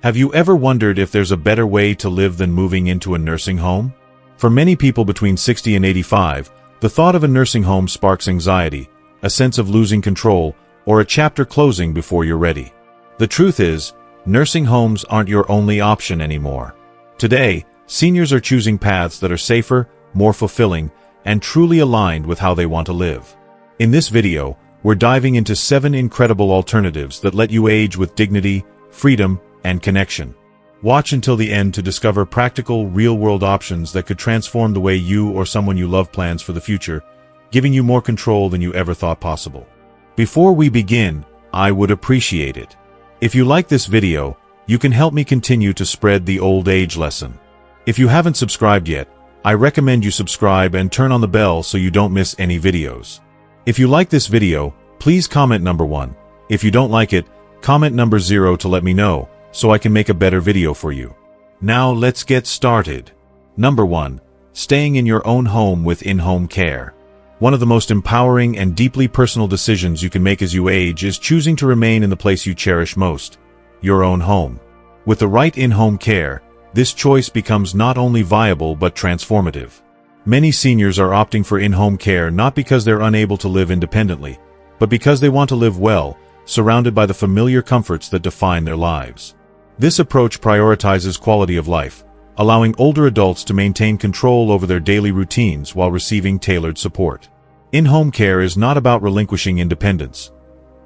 Have you ever wondered if there's a better way to live than moving into a nursing home? For many people between 60 and 85, the thought of a nursing home sparks anxiety, a sense of losing control, or a chapter closing before you're ready. The truth is, nursing homes aren't your only option anymore. Today, seniors are choosing paths that are safer, more fulfilling, and truly aligned with how they want to live. In this video, we're diving into 7 incredible alternatives that let you age with dignity, freedom, and connection. Watch until the end to discover practical, real-world options that could transform the way you or someone you love plans for the future, giving you more control than you ever thought possible. Before we begin, I would appreciate it if you like this video, you can help me continue to spread the old age lesson. If you haven't subscribed yet, I recommend you subscribe and turn on the bell so you don't miss any videos. If you like this video, please comment number 1. If you don't like it, comment number 0 to let me know, so I can make a better video for you. Now let's get started. Number 1. Staying in your own home with in-home care. One of the most empowering and deeply personal decisions you can make as you age is choosing to remain in the place you cherish most, your own home. With the right in-home care, this choice becomes not only viable but transformative. Many seniors are opting for in-home care not because they're unable to live independently, but because they want to live well, surrounded by the familiar comforts that define their lives. This approach prioritizes quality of life, allowing older adults to maintain control over their daily routines while receiving tailored support. In-home care is not about relinquishing independence.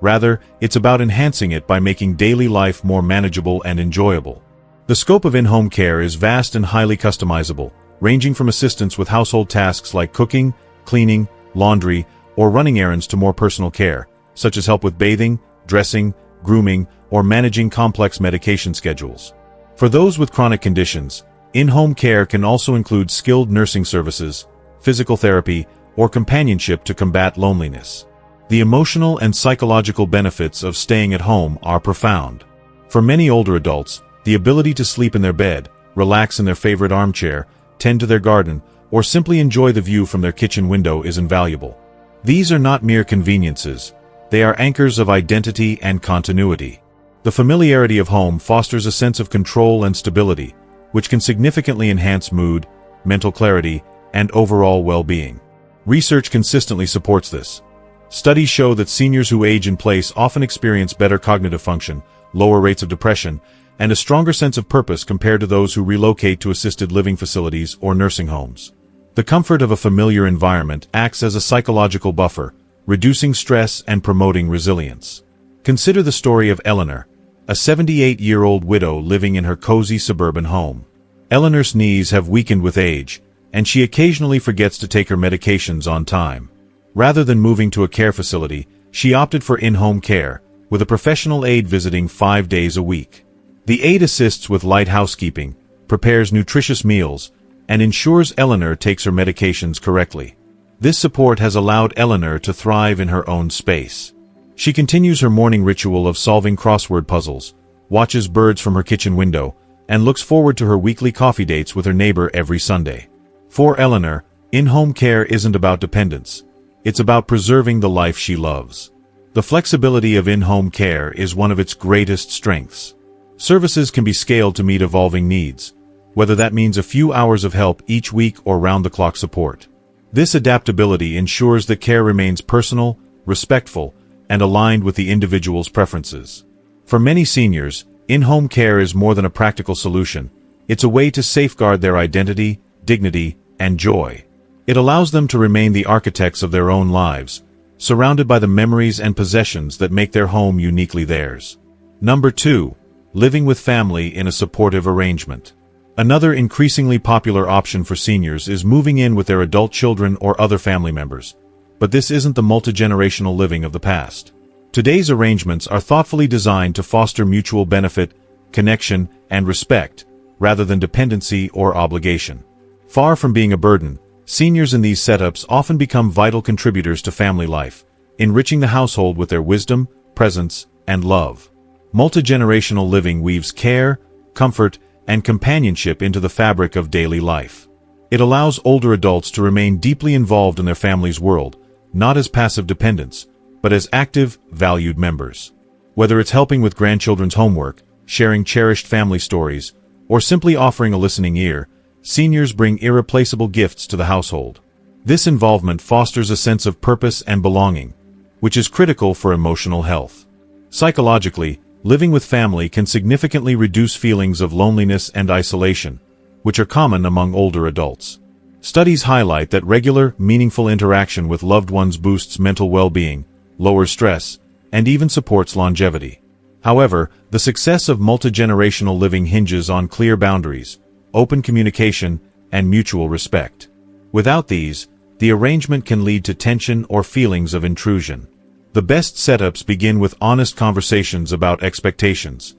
Rather, it's about enhancing it by making daily life more manageable and enjoyable. The scope of in-home care is vast and highly customizable, ranging from assistance with household tasks like cooking, cleaning, laundry, or running errands to more personal care, such as help with bathing, dressing, grooming, or managing complex medication schedules. For those with chronic conditions, in-home care can also include skilled nursing services, physical therapy, or companionship to combat loneliness. The emotional and psychological benefits of staying at home are profound. For many older adults, the ability to sleep in their bed, relax in their favorite armchair, tend to their garden, or simply enjoy the view from their kitchen window is invaluable. These are not mere conveniences. They are anchors of identity and continuity. The familiarity of home fosters a sense of control and stability, which can significantly enhance mood, mental clarity, and overall well-being. Research consistently supports this. Studies show that seniors who age in place often experience better cognitive function, lower rates of depression, and a stronger sense of purpose compared to those who relocate to assisted living facilities or nursing homes. The comfort of a familiar environment acts as a psychological buffer, reducing stress and promoting resilience. Consider the story of Eleanor, a 78-year-old widow living in her cozy suburban home. Eleanor's knees have weakened with age, and she occasionally forgets to take her medications on time. Rather than moving to a care facility, she opted for in-home care, with a professional aide visiting 5 days a week. The aide assists with light housekeeping, prepares nutritious meals, and ensures Eleanor takes her medications correctly. This support has allowed Eleanor to thrive in her own space. She continues her morning ritual of solving crossword puzzles, watches birds from her kitchen window, and looks forward to her weekly coffee dates with her neighbor every Sunday. For Eleanor, in-home care isn't about dependence. It's about preserving the life she loves. The flexibility of in-home care is one of its greatest strengths. Services can be scaled to meet evolving needs, whether that means a few hours of help each week or round-the-clock support. This adaptability ensures that care remains personal, respectful, and aligned with the individual's preferences. For many seniors, in-home care is more than a practical solution. It's a way to safeguard their identity, dignity, and joy. It allows them to remain the architects of their own lives, surrounded by the memories and possessions that make their home uniquely theirs. Number 2. Living with family in a supportive arrangement. Another increasingly popular option for seniors is moving in with their adult children or other family members. But this isn't the multigenerational living of the past. Today's arrangements are thoughtfully designed to foster mutual benefit, connection, and respect, rather than dependency or obligation. Far from being a burden, seniors in these setups often become vital contributors to family life, enriching the household with their wisdom, presence, and love. Multigenerational living weaves care, comfort, and companionship into the fabric of daily life. It allows older adults to remain deeply involved in their family's world, not as passive dependents, but as active, valued members. Whether it's helping with grandchildren's homework, sharing cherished family stories, or simply offering a listening ear, seniors bring irreplaceable gifts to the household. This involvement fosters a sense of purpose and belonging, which is critical for emotional health. Psychologically, living with family can significantly reduce feelings of loneliness and isolation, which are common among older adults. Studies highlight that regular, meaningful interaction with loved ones boosts mental well-being, lowers stress, and even supports longevity. However, the success of multigenerational living hinges on clear boundaries, open communication, and mutual respect. Without these, the arrangement can lead to tension or feelings of intrusion. The best setups begin with honest conversations about expectations.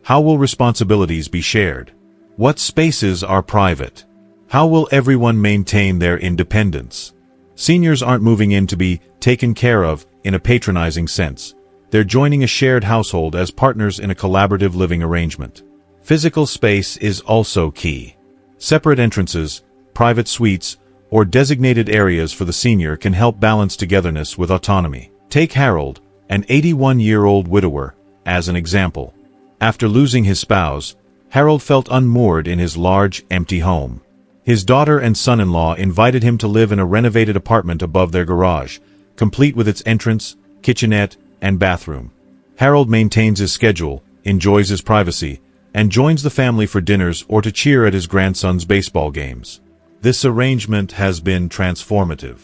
How will responsibilities be shared? What spaces are private? How will everyone maintain their independence? Seniors aren't moving in to be taken care of in a patronizing sense. They're joining a shared household as partners in a collaborative living arrangement. Physical space is also key. Separate entrances, private suites, or designated areas for the senior can help balance togetherness with autonomy. Take Harold, an 81-year-old widower, as an example. After losing his spouse, Harold felt unmoored in his large, empty home. His daughter and son-in-law invited him to live in a renovated apartment above their garage, complete with its entrance, kitchenette, and bathroom. Harold maintains his schedule, enjoys his privacy, and joins the family for dinners or to cheer at his grandson's baseball games. This arrangement has been transformative.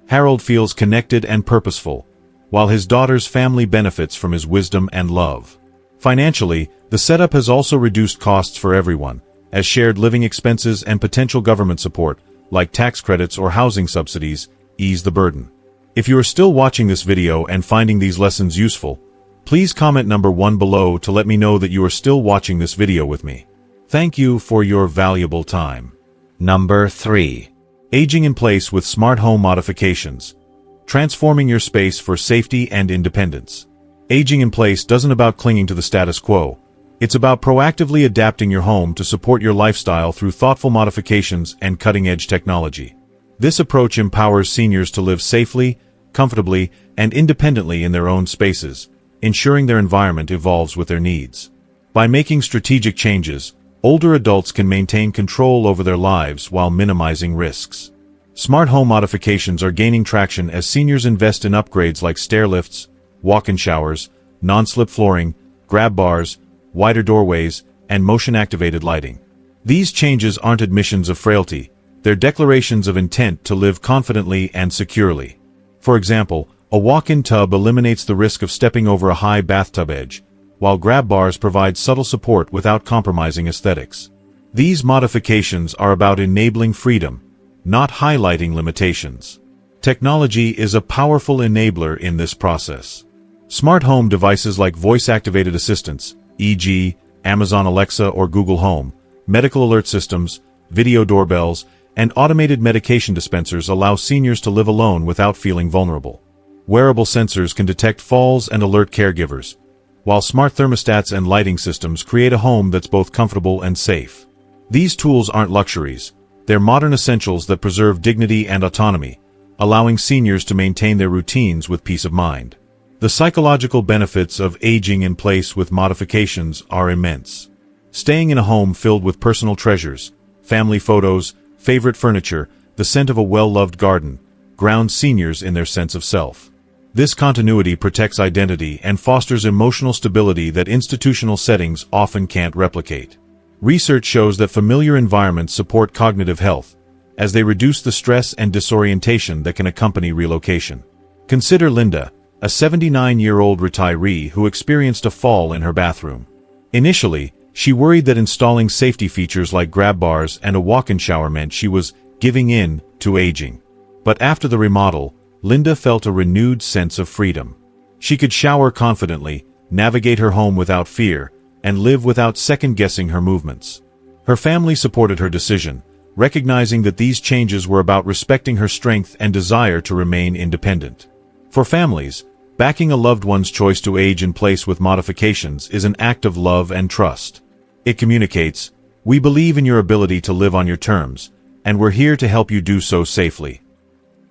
Harold feels connected and purposeful, while his daughter's family benefits from his wisdom and love. Financially, the setup has also reduced costs for everyone, as shared living expenses and potential government support, like tax credits or housing subsidies, ease the burden. If you are still watching this video and finding these lessons useful, please comment number 1 below to let me know that you are still watching this video with me. Thank you for your valuable time. Number 3. Aging in place with smart home modifications. Transforming your space for safety and independence. Aging in place isn't about clinging to the status quo. It's about proactively adapting your home to support your lifestyle through thoughtful modifications and cutting-edge technology. This approach empowers seniors to live safely, comfortably, and independently in their own spaces, ensuring their environment evolves with their needs. By making strategic changes, older adults can maintain control over their lives while minimizing risks. Smart home modifications are gaining traction as seniors invest in upgrades like stair lifts, walk-in showers, non-slip flooring, grab bars, wider doorways, and motion-activated lighting. These changes aren't admissions of frailty, they're declarations of intent to live confidently and securely. For example, a walk-in tub eliminates the risk of stepping over a high bathtub edge, while grab bars provide subtle support without compromising aesthetics. These modifications are about enabling freedom, not highlighting limitations. Technology is a powerful enabler in this process. Smart home devices like voice-activated assistants, e.g., Amazon Alexa or Google Home, medical alert systems, video doorbells, and automated medication dispensers allow seniors to live alone without feeling vulnerable. Wearable sensors can detect falls and alert caregivers, while smart thermostats and lighting systems create a home that's both comfortable and safe. These tools aren't luxuries, they're modern essentials that preserve dignity and autonomy, allowing seniors to maintain their routines with peace of mind. The psychological benefits of aging in place with modifications are immense. Staying in a home filled with personal treasures, family photos, favorite furniture, the scent of a well-loved garden, grounds seniors in their sense of self. This continuity protects identity and fosters emotional stability that institutional settings often can't replicate. Research shows that familiar environments support cognitive health, as they reduce the stress and disorientation that can accompany relocation. Consider Linda, a 79-year-old retiree who experienced a fall in her bathroom. Initially, she worried that installing safety features like grab bars and a walk-in shower meant she was giving in to aging. But after the remodel, Linda felt a renewed sense of freedom. She could shower confidently, navigate her home without fear, and live without second-guessing her movements. Her family supported her decision, recognizing that these changes were about respecting her strength and desire to remain independent. For families, backing a loved one's choice to age in place with modifications is an act of love and trust. It communicates, "We believe in your ability to live on your terms, and we're here to help you do so safely."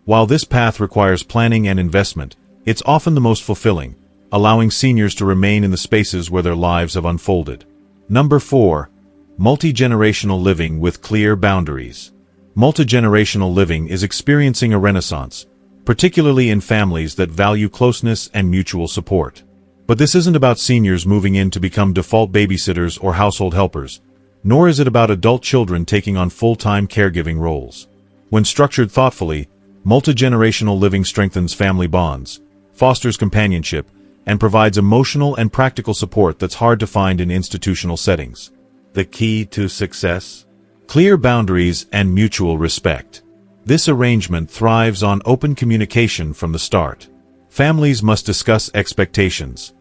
While this path requires planning and investment, it's often the most fulfilling, allowing seniors to remain in the spaces where their lives have unfolded. Number 4. Multigenerational living with clear boundaries. Multigenerational living is experiencing a renaissance, particularly in families that value closeness and mutual support. But this isn't about seniors moving in to become default babysitters or household helpers, nor is it about adult children taking on full-time caregiving roles. When structured thoughtfully, multigenerational living strengthens family bonds, fosters companionship, and provides emotional and practical support that's hard to find in institutional settings. The key to success? Clear boundaries and mutual respect. This arrangement thrives on open communication from the start. Families must discuss expectations.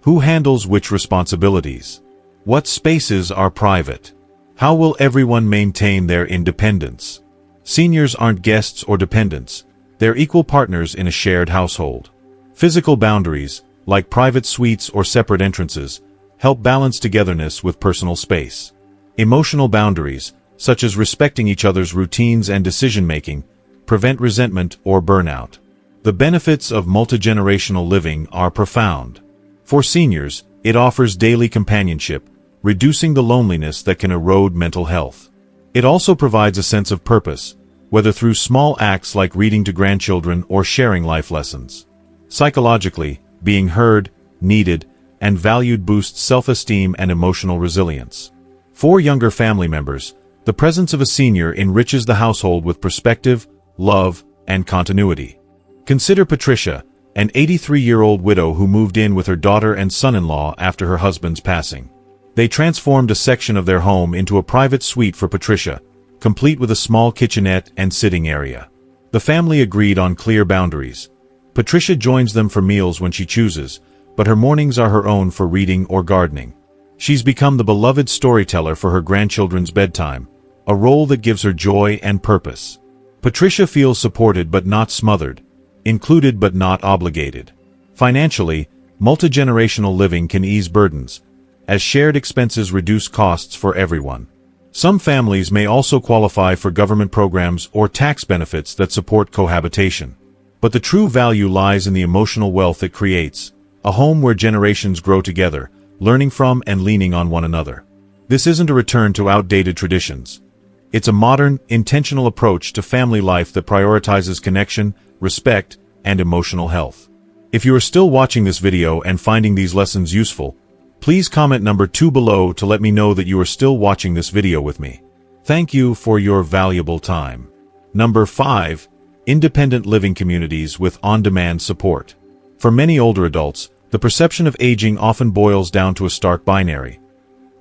Who handles which responsibilities? What spaces are private? How will everyone maintain their independence? Seniors aren't guests or dependents. They're equal partners in a shared household. Physical boundaries, like private suites or separate entrances, help balance togetherness with personal space. Emotional boundaries, such as respecting each other's routines and decision-making, prevent resentment or burnout. The benefits of multigenerational living are profound. For seniors, it offers daily companionship, reducing the loneliness that can erode mental health. It also provides a sense of purpose, whether through small acts like reading to grandchildren or sharing life lessons. Psychologically, being heard, needed, and valued boosts self-esteem and emotional resilience. For younger family members, the presence of a senior enriches the household with perspective, love, and continuity. Consider Patricia, an 83-year-old widow who moved in with her daughter and son-in-law after her husband's passing. They transformed a section of their home into a private suite for Patricia, complete with a small kitchenette and sitting area. The family agreed on clear boundaries. Patricia joins them for meals when she chooses, but her mornings are her own for reading or gardening. She's become the beloved storyteller for her grandchildren's bedtime, a role that gives her joy and purpose. Patricia feels supported but not smothered, included but not obligated. Financially, multigenerational living can ease burdens, as shared expenses reduce costs for everyone. Some families may also qualify for government programs or tax benefits that support cohabitation. But the true value lies in the emotional wealth it creates, a home where generations grow together, learning from and leaning on one another. This isn't a return to outdated traditions. It's a modern, intentional approach to family life that prioritizes connection, respect, and emotional health. If you are still watching this video and finding these lessons useful, please comment number 2 below to let me know that you are still watching this video with me. Thank you for your valuable time. Number 5. Independent living communities with on-demand support. For many older adults, the perception of aging often boils down to a stark binary: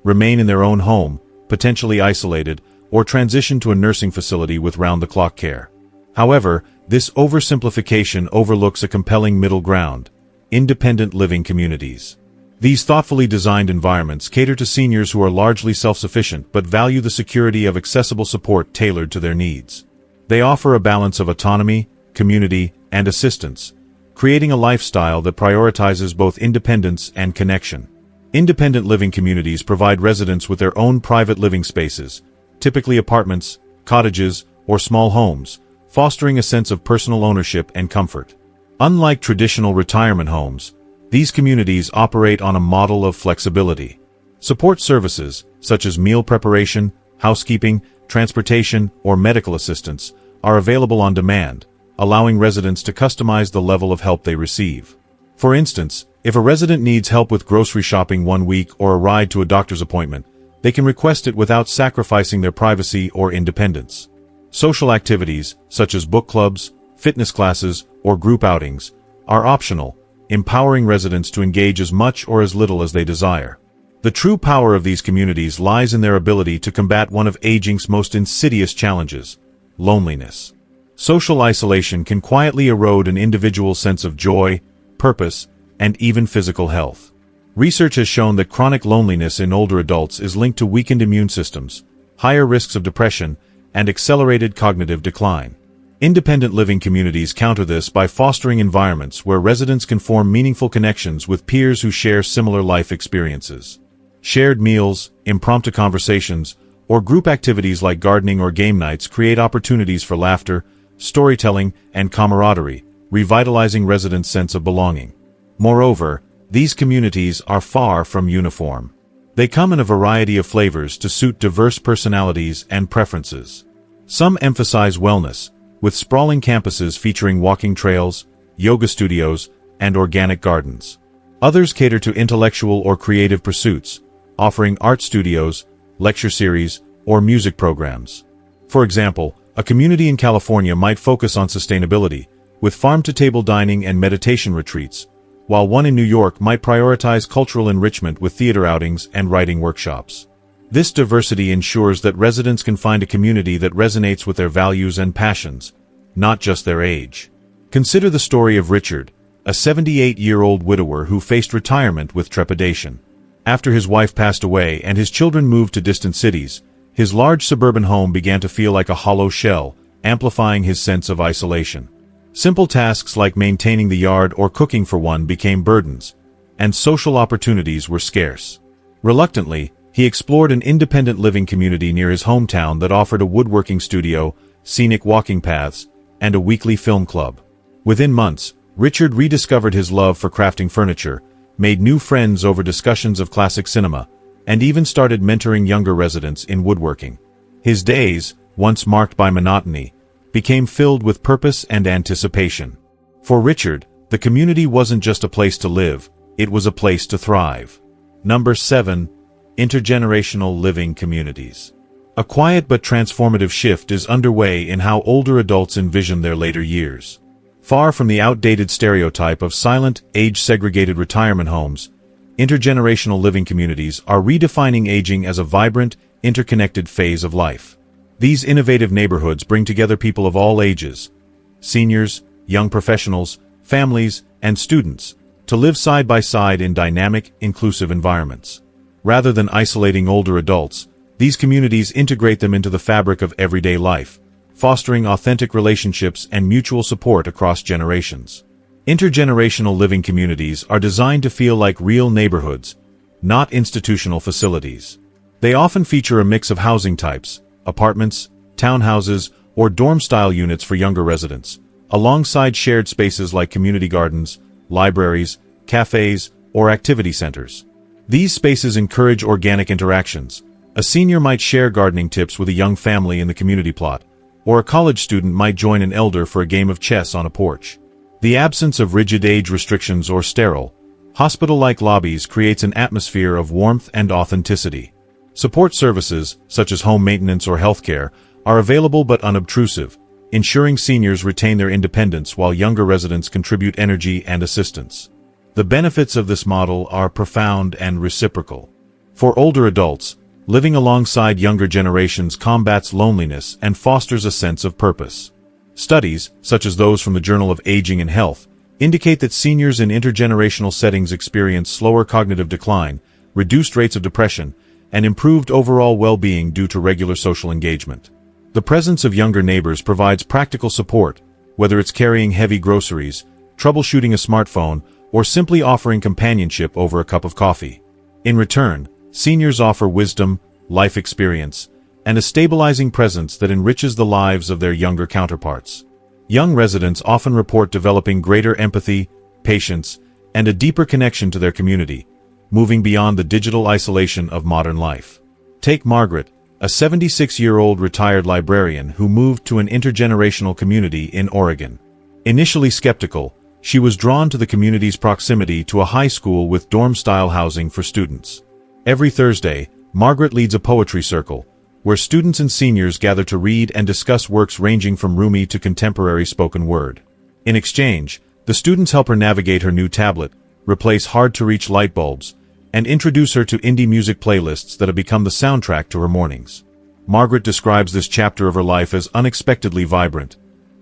remain in their own home, potentially isolated, or transition to a nursing facility with round-the-clock care. However, this oversimplification overlooks a compelling middle ground: independent living communities. These thoughtfully designed environments cater to seniors who are largely self-sufficient but value the security of accessible support tailored to their needs. They offer a balance of autonomy, community, and assistance, creating a lifestyle that prioritizes both independence and connection. Independent living communities provide residents with their own private living spaces, typically apartments, cottages, or small homes, fostering a sense of personal ownership and comfort. Unlike traditional retirement homes, these communities operate on a model of flexibility. Support services, such as meal preparation, housekeeping, transportation, or medical assistance, are available on demand, allowing residents to customize the level of help they receive. For instance, if a resident needs help with grocery shopping one week or a ride to a doctor's appointment, they can request it without sacrificing their privacy or independence. Social activities, such as book clubs, fitness classes, or group outings, are optional, empowering residents to engage as much or as little as they desire. The true power of these communities lies in their ability to combat one of aging's most insidious challenges: loneliness. Social isolation can quietly erode an individual's sense of joy, purpose, and even physical health. Research has shown that chronic loneliness in older adults is linked to weakened immune systems, higher risks of depression, and accelerated cognitive decline. Independent living communities counter this by fostering environments where residents can form meaningful connections with peers who share similar life experiences. Shared meals, impromptu conversations, or group activities like gardening or game nights create opportunities for laughter, storytelling, and camaraderie, revitalizing residents' sense of belonging. Moreover, these communities are far from uniform. They come in a variety of flavors to suit diverse personalities and preferences. Some emphasize wellness, with sprawling campuses featuring walking trails, yoga studios, and organic gardens. Others cater to intellectual or creative pursuits, offering art studios, lecture series, or music programs. For example, a community in California might focus on sustainability, with farm-to-table dining and meditation retreats, while one in New York might prioritize cultural enrichment with theater outings and writing workshops. This diversity ensures that residents can find a community that resonates with their values and passions, not just their age. Consider the story of Richard, a 78-year-old widower who faced retirement with trepidation. After his wife passed away and his children moved to distant cities, his large suburban home began to feel like a hollow shell, amplifying his sense of isolation. Simple tasks like maintaining the yard or cooking for one became burdens, and social opportunities were scarce. Reluctantly, he explored an independent living community near his hometown that offered a woodworking studio, scenic walking paths, and a weekly film club. Within months, Richard rediscovered his love for crafting furniture, made new friends over discussions of classic cinema, and even started mentoring younger residents in woodworking. His days, once marked by monotony, became filled with purpose and anticipation. For Richard, the community wasn't just a place to live, it was a place to thrive. Number 7. Intergenerational living communities. A quiet but transformative shift is underway in how older adults envision their later years. Far from the outdated stereotype of silent, age-segregated retirement homes, intergenerational living communities are redefining aging as a vibrant, interconnected phase of life. These innovative neighborhoods bring together people of all ages, seniors, young professionals, families, and students, to live side by side in dynamic, inclusive environments. Rather than isolating older adults, these communities integrate them into the fabric of everyday life, fostering authentic relationships and mutual support across generations. Intergenerational living communities are designed to feel like real neighborhoods, not institutional facilities. They often feature a mix of housing types, apartments, townhouses, or dorm-style units for younger residents, alongside shared spaces like community gardens, libraries, cafes, or activity centers. These spaces encourage organic interactions. A senior might share gardening tips with a young family in the community plot, or a college student might join an elder for a game of chess on a porch. The absence of rigid age restrictions or sterile, hospital-like lobbies creates an atmosphere of warmth and authenticity. Support services, such as home maintenance or healthcare, are available but unobtrusive, ensuring seniors retain their independence while younger residents contribute energy and assistance. The benefits of this model are profound and reciprocal. For older adults, living alongside younger generations combats loneliness and fosters a sense of purpose. Studies, such as those from the Journal of Aging and Health, indicate that seniors in intergenerational settings experience slower cognitive decline, reduced rates of depression, and improved overall well-being due to regular social engagement. The presence of younger neighbors provides practical support, whether it's carrying heavy groceries, troubleshooting a smartphone, or simply offering companionship over a cup of coffee. In return, seniors offer wisdom, life experience, and a stabilizing presence that enriches the lives of their younger counterparts. Young residents often report developing greater empathy, patience, and a deeper connection to their community, moving beyond the digital isolation of modern life. Take Margaret, a 76-year-old retired librarian who moved to an intergenerational community in Oregon. Initially skeptical, she was drawn to the community's proximity to a high school with dorm-style housing for students. Every Thursday, Margaret leads a poetry circle, where students and seniors gather to read and discuss works ranging from Rumi to contemporary spoken word. In exchange, the students help her navigate her new tablet, replace hard-to-reach light bulbs, and introduce her to indie music playlists that have become the soundtrack to her mornings. Margaret describes this chapter of her life as unexpectedly vibrant.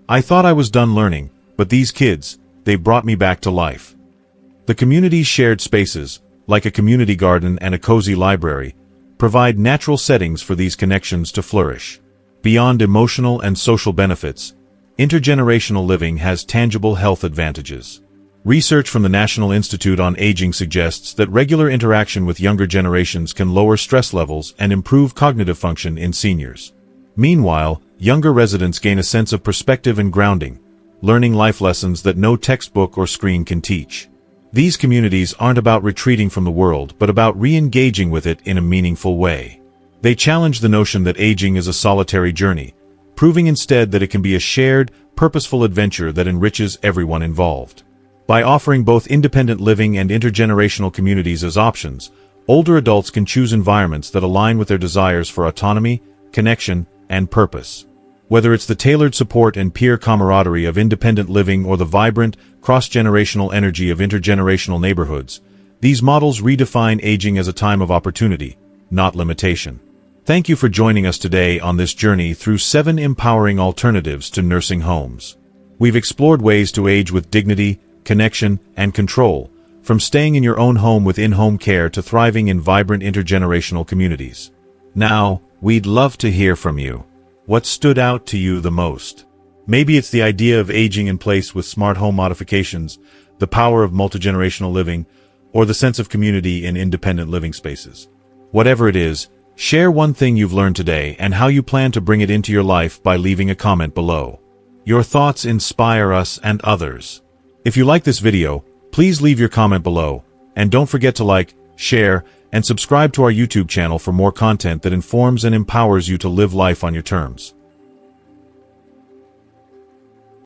"I thought I was done learning, but these kids, they brought me back to life." The community's shared spaces, like a community garden and a cozy library, provide natural settings for these connections to flourish. Beyond emotional and social benefits, intergenerational living has tangible health advantages. Research from the National Institute on Aging suggests that regular interaction with younger generations can lower stress levels and improve cognitive function in seniors. Meanwhile, younger residents gain a sense of perspective and grounding, learning life lessons that no textbook or screen can teach. These communities aren't about retreating from the world, but about re-engaging with it in a meaningful way. They challenge the notion that aging is a solitary journey, proving instead that it can be a shared, purposeful adventure that enriches everyone involved. By offering both independent living and intergenerational communities as options, older adults can choose environments that align with their desires for autonomy, connection, and purpose. Whether it's the tailored support and peer camaraderie of independent living or the vibrant, cross-generational energy of intergenerational neighborhoods, these models redefine aging as a time of opportunity, not limitation. Thank you for joining us today on this journey through 7 empowering alternatives to nursing homes. We've explored ways to age with dignity, connection, and control, from staying in your own home with in-home care to thriving in vibrant intergenerational communities. Now, we'd love to hear from you. What stood out to you the most? Maybe it's the idea of aging in place with smart home modifications, the power of multigenerational living, or the sense of community in independent living spaces. Whatever it is, share one thing you've learned today and how you plan to bring it into your life by leaving a comment below. Your thoughts inspire us and others. If you like this video, please leave your comment below, and don't forget to like, share, and subscribe to our YouTube channel for more content that informs and empowers you to live life on your terms.